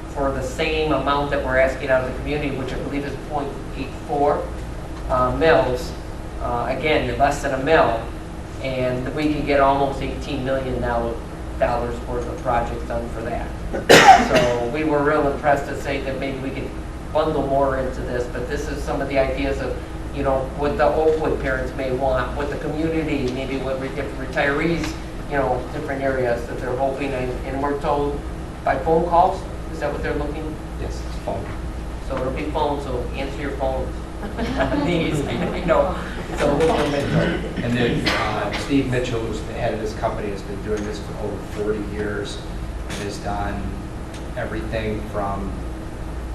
for the same amount that we're asking out of the community, which I believe is 0.84 mils, again, less than a mil, and we can get almost $18 million now dollars worth of projects done for that. So we were real impressed to say that maybe we could bundle more into this, but this is some of the ideas of, you know, what the Oakwood parents may want, what the community, maybe what different retirees, you know, different areas that they're hoping, and we're told by phone calls, is that what they're looking? Yes, it's phone. So it'll be phone, so answer your phones. These, you know, so we'll And then Steve Mitchell, who's the head of this company, has been doing this for over 40 years and has done everything from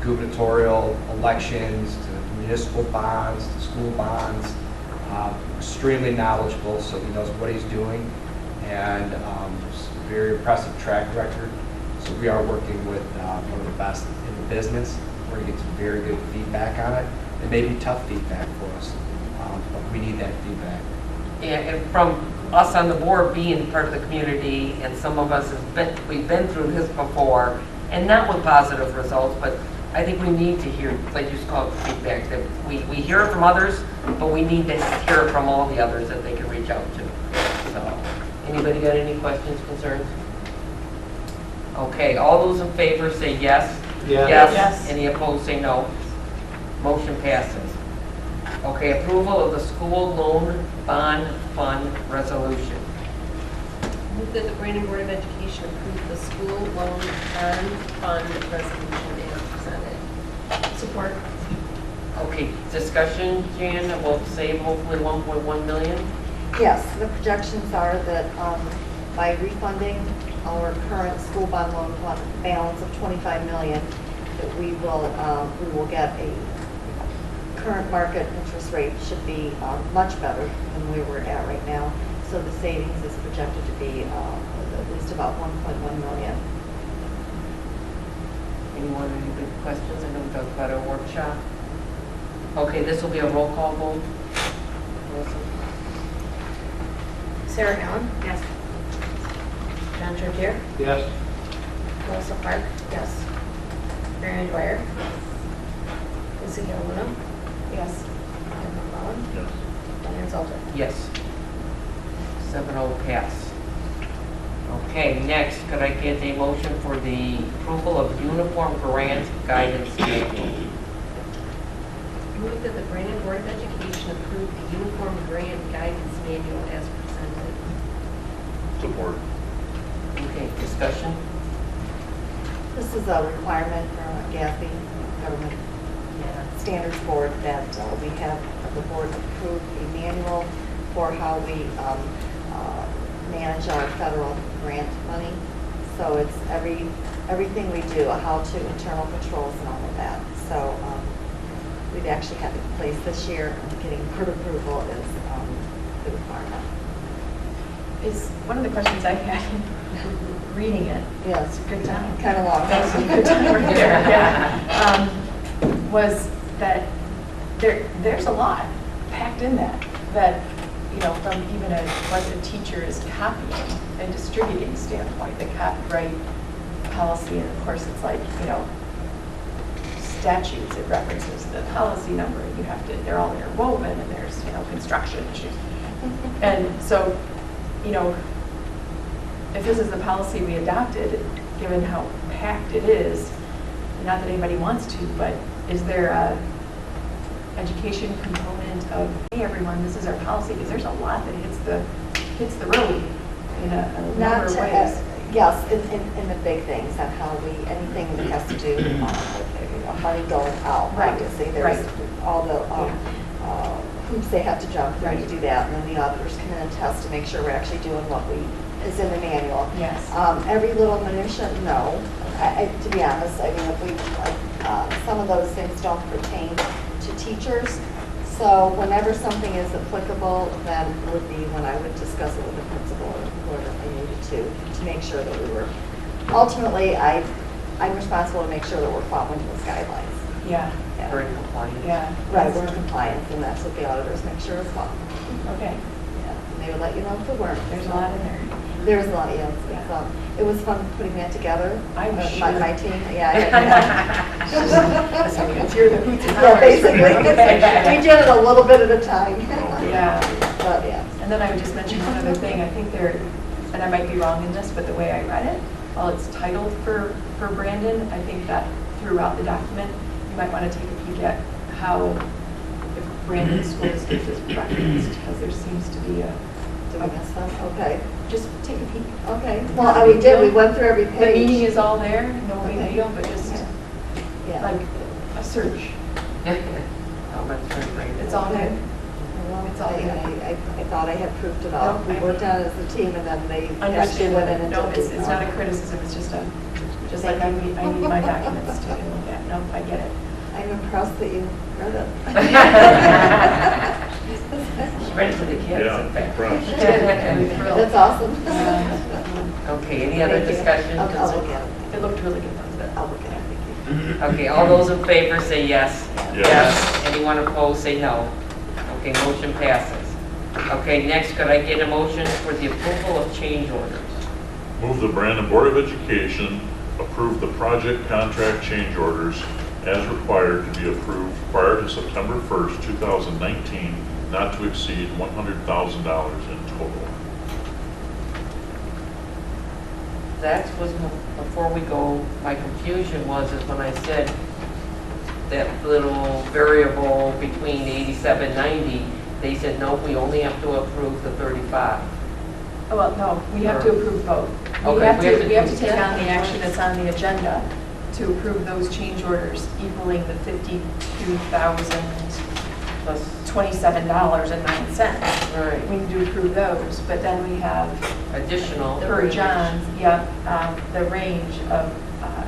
gubernatorial elections to municipal bonds to school bonds. Extremely knowledgeable, so he knows what he's doing, and very impressive track record. So we are working with one of the best in the business. We're going to get some very good feedback on it. It may be tough feedback for us, but we need that feedback. Yeah, and from us on the board being part of the community, and some of us we've been through this before, and not with positive results, but I think we need to hear, like you call it, feedback, that we hear it from others, but we need to hear it from all the others that they can reach out to. So, anybody got any questions, concerns? Okay, all those in favor say yes. Yes. Any opposed say no. Motion passes. Okay, approval of the school loan bond fund resolution. Move that the Brandon Board of Education approve the school loan bond fund resolution as presented. Support. Okay, discussion, Jan, we'll save hopefully 1.1 million. Yes, the projections are that by refunding our current school bond loan balance of 25 million, that we will get a current market interest rate should be much better than we were at right now. So the savings is projected to be at least about 1.1 million. Anyone, any big questions? I know we talked about our workshop. Okay, this will be a roll call vote. Melissa? Sarah Allen? Yes. John Turtier? Yes. Melissa Park? Yes. Marion Dwyer? Lisa Galluno? Yes. Ken McClellan? Yes. Diane Salter? Yes. 7-0 pass. Okay, next, could I get a motion for the approval of uniform grant guidance manual? Move that the Brandon Board of Education approve the uniform grant guidance manual as presented. Support. Okay, discussion? This is a requirement from GASB, Government Standards Board, that we have the board approve a manual for how we manage our federal grant money. So it's everything we do, how to internal controls and all of that. So we've actually had it in place this year, and getting board approval is the requirement. Is one of the questions I had reading it. Yeah, It's a good time. kind of long. That's a good time right there, yeah. Was that there's a lot packed in that, you know, from even what the teacher is copying and distributing standpoint, the copyright policy, and of course it's like, you know, statutes, it references the policy number, and you have to, they're all interwoven, and there's, you know, construction issues. And so, you know, if this is the policy we adopted, given how packed it is, not that anybody wants to, but is there a education component of, hey, everyone, this is our policy? Because there's a lot that hits the road in a number of ways. Yes, in the big things, on how anything that has to do with money going out. Right, Obviously, there's all the hoops they have to jump through to do that, and then the auditors come in and test to make sure we're actually doing what we is in the manual. Yes. Every little minutia, no. To be honest, I mean, if we, some of those things don't pertain to teachers. So whenever something is applicable, then it would be when I would discuss it with the principal or whoever I needed to make sure that we were, ultimately, I'm responsible to make sure that we're following those guidelines. Yeah, Yeah. Very compliant. yeah. Right, we're in compliance, and that's what the auditors make sure as well. Okay, Yeah, and they would let you know if we weren't. there's a lot in there. There's a lot, yes. Yeah. It was fun putting that together. I'm My sure. team, yeah. It's you're the hoots and Yeah, hollers. basically. Okay. We did it a little bit at a time. Yeah. But, yeah. And then I would just mention one other thing, I think there, and I might be wrong in this, but the way I read it, while it's titled for Brandon, I think that throughout the document, you might want to take a peek at how, if Brandon School District is referenced, because there seems to be a, Did we miss some? Okay. just take a peek. Okay. Well, we did, we went through every The page. meaning is all there, no big Okay. deal, but just Yeah. like a search. Oh, that's very great. It's all good. Well, It's all good. I thought I had proofed it all. No, We I- worked on it as a team, and then they actually Understand went in that. and No, did it's not a criticism, it's just like I need my documents to look at. No, I get it. I'm impressed that you read it. Ready for the kids, Yeah, in fact. impressed. I'm thrilled. That's awesome. Okay, any other Thank you. discussion? I'll look at it. It looked really good, though. I'll look at it. Thank you. Okay, all those in favor say yes. Yes. Anyone opposed, say no. Okay, motion passes. Okay, next, could I get a motion for the approval of change orders? Move the Brandon Board of Education approve the project contract change orders as required to be approved prior to September 1st, 2019, not to exceed $100,000 in total. That was, before we go, my confusion was is when I said that little variable between 87, 90, they said, no, we only have to approve the 35. Oh, well, no, we have to approve both. Okay, We have to take on the action that's on the agenda to approve those change orders equaling the $52,027.09. Right. We need to approve those, but then we have, Additional. per John's, the range of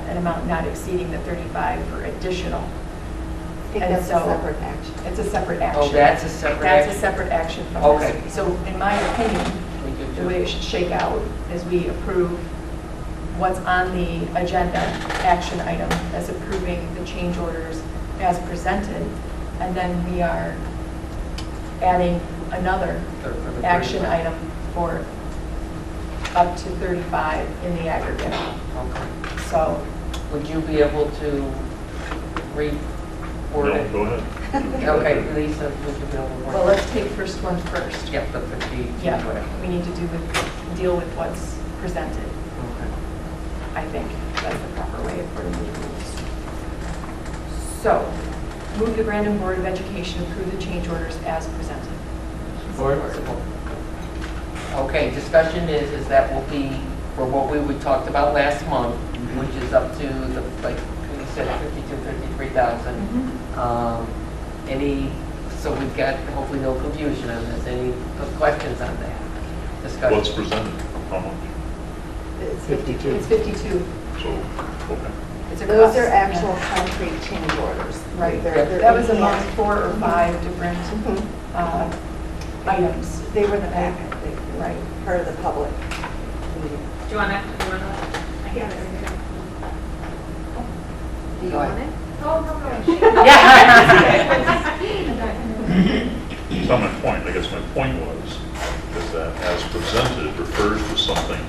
an amount not exceeding the 35 for additional. I think And that's a so- separate action. It's a separate action. Oh, that's a separate That's a action. separate action from Okay. this. So in my opinion, We do the way it should shake out is we approve what's on the agenda, action item, as approving the change orders as presented, and then we are adding another for the action 35. item for up to 35 in the aggregate. Okay. So, Would you be able to reword No, it? go ahead. Okay, Lisa, would you be able to word it? well, let's take first one first. Yep, the 50, Yeah, whatever. we need to deal with what's presented. Okay. I think that's the proper way according to the rules. So, move the Brandon Board of Education approve the change orders as presented. Support. Okay, discussion is that will be for what we talked about last month, which is up to the, like we said, 53,000. So we've got hopefully no confusion on this. Any questions on that? Discussion. What's presented? How much? It's 52. It's 52. So, okay. It's Those across, are actual yeah. concrete change orders. Right. They're That was in among hand. 4 or 5 different Mhm. items. They were in the packet. They were Right. part of the public meeting. Do you want to, I have it right here. Do you Go want ahead. it? Oh, So my point, I guess my point was, is that as presented refers to something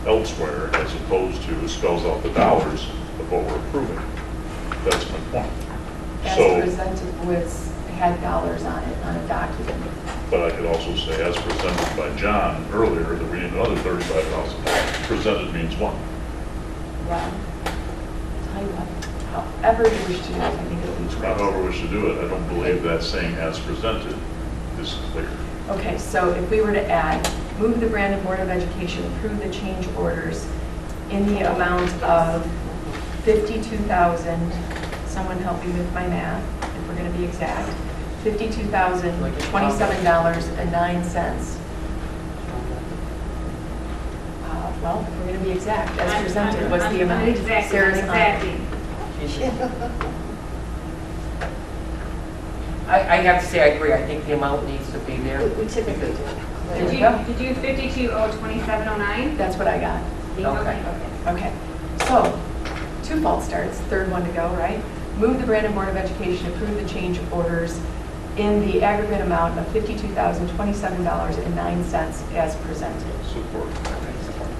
elsewhere as opposed to it spells out the dollars of what we're approving. That's my point. As So, presented was, had dollars on it, on a document. but I could also say as presented by John earlier, that we need another $35,000. Presented means what? Well, tell you what, however you wish to do it, I think it'll be great. However we should do it, I don't believe that saying as presented is clear. Okay, so if we were to add, move the Brandon Board of Education approve the change orders in the amount of 52,000, someone help me with my math, if we're going to be exact, $52,027.09. Well, if we're going to be exact, as presented, what's the I'm amount? exactly, Sarah's I'm on. exactly. I have to say, I agree, I think the amount needs to be there. We typically do. There we go. Did you 52,027.09? That's what I got. Okay. Okay, so, two false starts, third one to go, right? Move the Brandon Board of Education approve the change orders in the aggregate amount of $52,027.09 as presented. Support.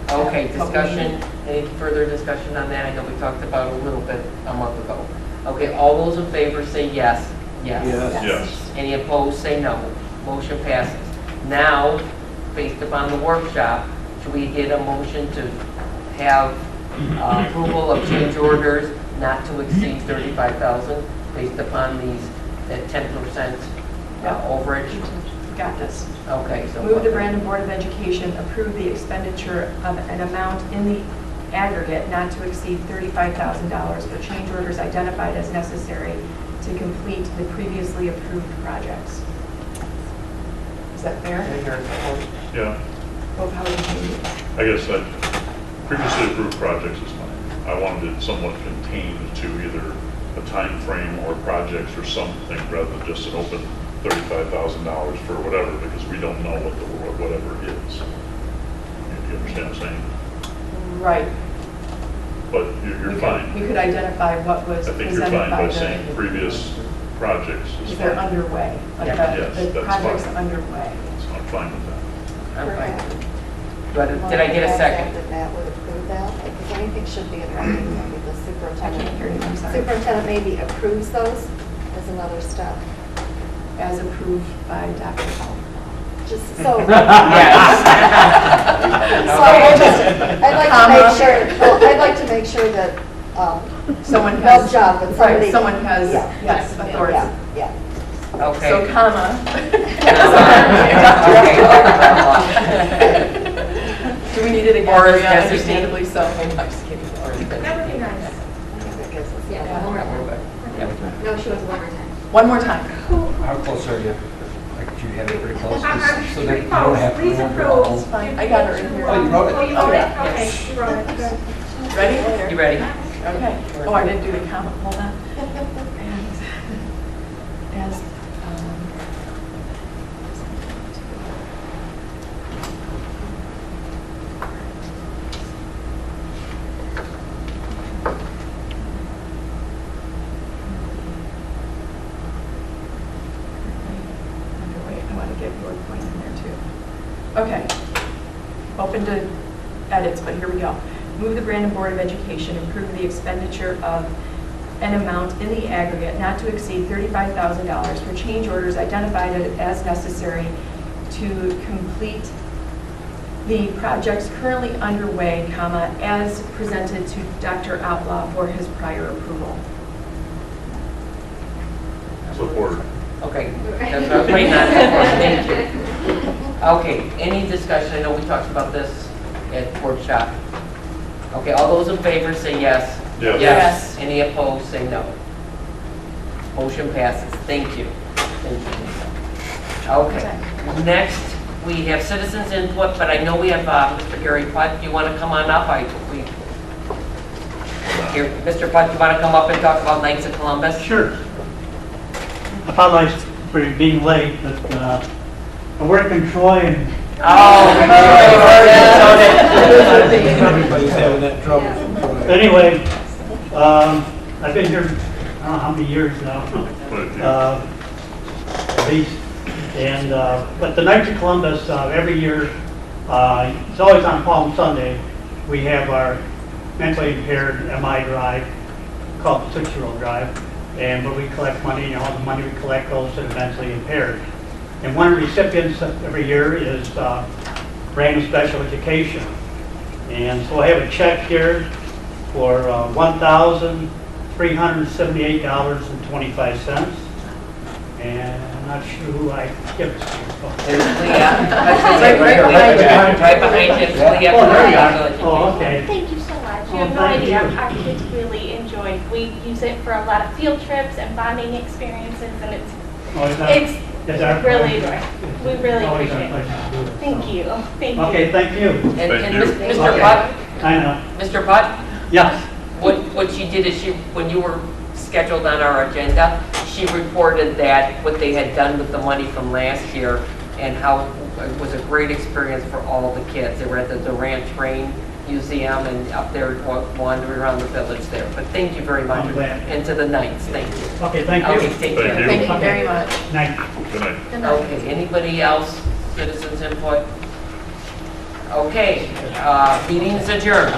Okay, discussion, any further discussion on that? I know we talked about it a little bit a month ago. Okay, all those in favor say yes. Yes. Yes. Any opposed, say no. Motion passes. Now, based upon the workshop, should we get a motion to have approval of change orders not to exceed 35,000 based upon these, that 10% overage? Got this. Okay, so. Move the Brandon Board of Education approve the expenditure of an amount in the aggregate not to exceed $35,000 for change orders identified as necessary to complete the previously approved projects. Is that fair? Yeah, Well, how would you change it? I guess that previously approved projects is fine. I wanted it somewhat contained to either a time frame or projects or something rather than just an open $35,000 for whatever, because we don't know what the whatever is. You understand what I'm saying? Right. But you're fine. We could identify what was I think you're presented fine by by saying previous projects is if they're fine. underway. Like Yeah. Yes, the that's project's fine. underway. So I'm fine with that. I'm fine. Perhaps. Did I get a second? That Matt would approve that, because anything should be in writing, maybe the I superintendent. can't hear you, I'm sorry. Superintendent maybe approves those as another step. As approved by Dr. Hall. Just so. Yes. So I'd like to make sure, well, I'd like to make sure that, Someone well, has, John, but somebody. right, someone has, Yeah. yes, authority. Yeah. Okay. So comma. Do we need it again? Or is Yeah, designate- understandably so. I'm just kidding. Or is That would be nice. I think that gives us. Yeah, one more time. Yep. No, she wants one more time. One more time. How close are you? Like, do you have it pretty close? I'm So that pretty you don't close. have to Please remember approve. all. Fine, I got her in here. Oh, you wrote it? Oh, you wrote it? Yeah. Okay, you wrote it. Good. Ready? You ready? Okay. Oh, I didn't do the comma, hold on. And as, underway, I want to get your point in there too. Okay. Open to edits, but here we go. Move the Brandon Board of Education approve the expenditure of an amount in the aggregate not to exceed $35,000 for change orders identified as necessary to complete the projects currently underway, comma, as presented to Dr. Outlaw for his prior approval. Support. Okay, that's what I was waiting on. Thank you. Okay, any discussion? I know we talked about this at workshop. Okay, all those in favor say yes. Yes. Yes. Any opposed, say no. Motion passes. Thank you. Thank you. Okay, next, we have citizens input, but I know we have Mr. Gary Putt. Do you want to come on up? Here, Mr. Putt, do you want to come up and talk about Knights of Columbus? Sure. I apologize for being late, but I work in Troy and Oh, Everybody's having that trouble. anyway, I've been here, I don't know how many years now, at least. And, but the Knights of Columbus, every year, it's always on Palm Sunday, we have our mentally impaired MI drive called the 6-year-old drive. And where we collect money, and all the money we collect goes to the mentally impaired. And one of the recipients every year is Brandon Special Education. And so I have a check here for $1,378.25. And I'm not sure who I give it to. There's Leah. Right behind you. Leah. Oh, there you are. Oh, okay. Thank you so much. You Oh, have no thank idea. you. Our kids really enjoy. We use it for a lot of field trips and bonding experiences, and Oh, is that- it's It's our Really, pleasure. we really Always our appreciate it. pleasure to do it. Thank you, thank you. Okay, thank you. And Thank you. Mr. Okay. Putt, I know. Mr. Putt, Yes. What she did is when you were scheduled on our agenda, she reported that what they had done with the money from last year and how it was a great experience for all the kids. They were at the Durant Train Museum and up there wandering around the village there. But thank you very much. I'm glad. And to the Knights, thank you. Okay, thank you. Okay, take Thank care. you. Thank you very much. Night. Good night. Good night. Okay, anybody else, citizens input? Okay, meeting is adjourned.